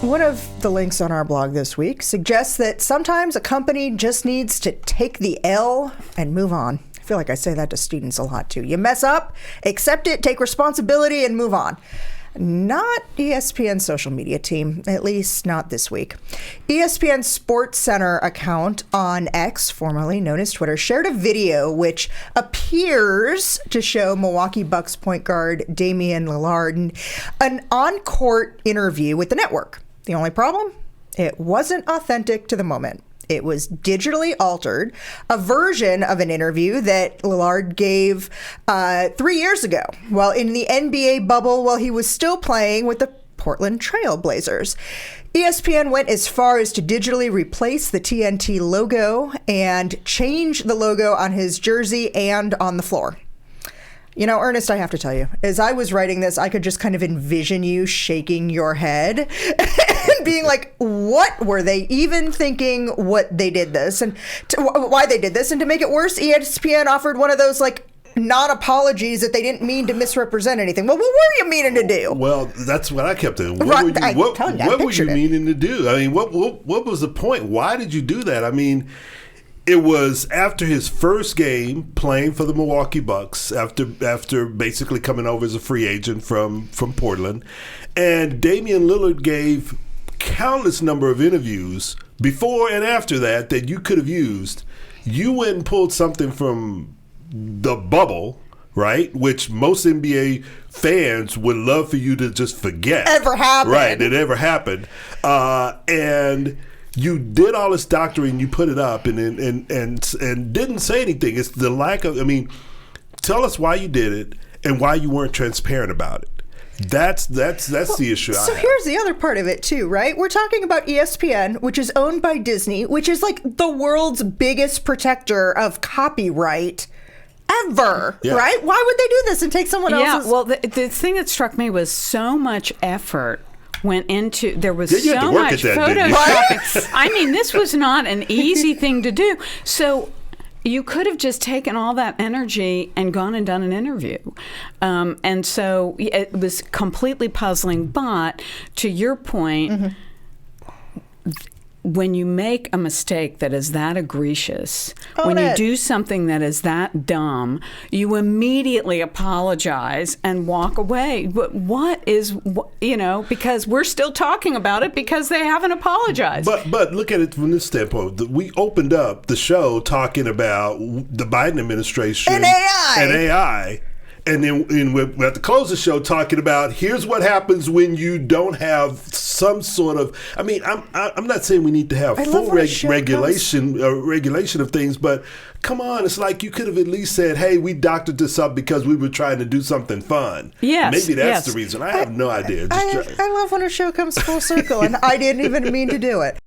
One of the links on our blog this week suggests that sometimes a company just needs to take the L and move on. I feel like I say that to students a lot too. You mess up, accept it, take responsibility, and move on. Not ESPN's social media team, at least not this week. ESPN's Sports Center account on X, formerly known as Twitter, shared a video which appears to show Milwaukee Bucks point guard Damian Lillard in an on-court interview with the network. The only problem? It wasn't authentic to the moment. It was digitally altered, a version of an interview that Lillard gave 3 years ago while in the NBA bubble while he was still playing with the Portland Trail Blazers. ESPN went as far as to digitally replace the TNT logo and change the logo on his jersey and on the floor. You know, Ernest, I have to tell you, as I was writing this, I could just kind of envision you shaking your head and being like, what were they even thinking what they did this and why they did this? And to make it worse, ESPN offered one of those like non-apologies that they didn't mean to misrepresent anything. Well, what were you meaning to do? Well, that's what I kept thinking. What were you meaning to do? I mean, what was the point? Why did you do that? I mean, it was after his first game playing for the Milwaukee Bucks, after basically coming over as a free agent from Portland. And Damian Lillard gave countless number of interviews before and after that you could have used. You went and pulled something from the bubble, right? Which most NBA fans would love for you to just forget. Ever happened. Right, it ever happened. And you did all this doctoring, you put it up and didn't say anything. It's the lack of, I mean, tell us why you did it and why you weren't transparent about it. That's the issue. So here's the other part of it too, right? We're talking about ESPN, which is owned by Disney, which is like the world's biggest protector of copyright ever, right? Why would they do this and take someone else's? Yeah, well, the thing that struck me was so much effort went into, there was so much photoshopping. I mean, this was not an easy thing to do. So you could have just taken all that energy and gone and done an interview. And so it was completely puzzling. But to your point, when you make a mistake that is that egregious, when you do something that is that dumb, you immediately apologize and walk away. But because we're still talking about it because they haven't apologized. But look at it from this standpoint. We opened up the show talking about the Biden administration and AI. And then we have to close the show talking about here's what happens when you don't have some sort of. I mean, I'm not saying we need to have full regulation of things, but come on, it's like you could have at least said, "Hey, we doctored this up because we were trying to do something fun." Yes, maybe that's the reason. I have no idea. I love when a show comes full circle, and I didn't even mean to do it.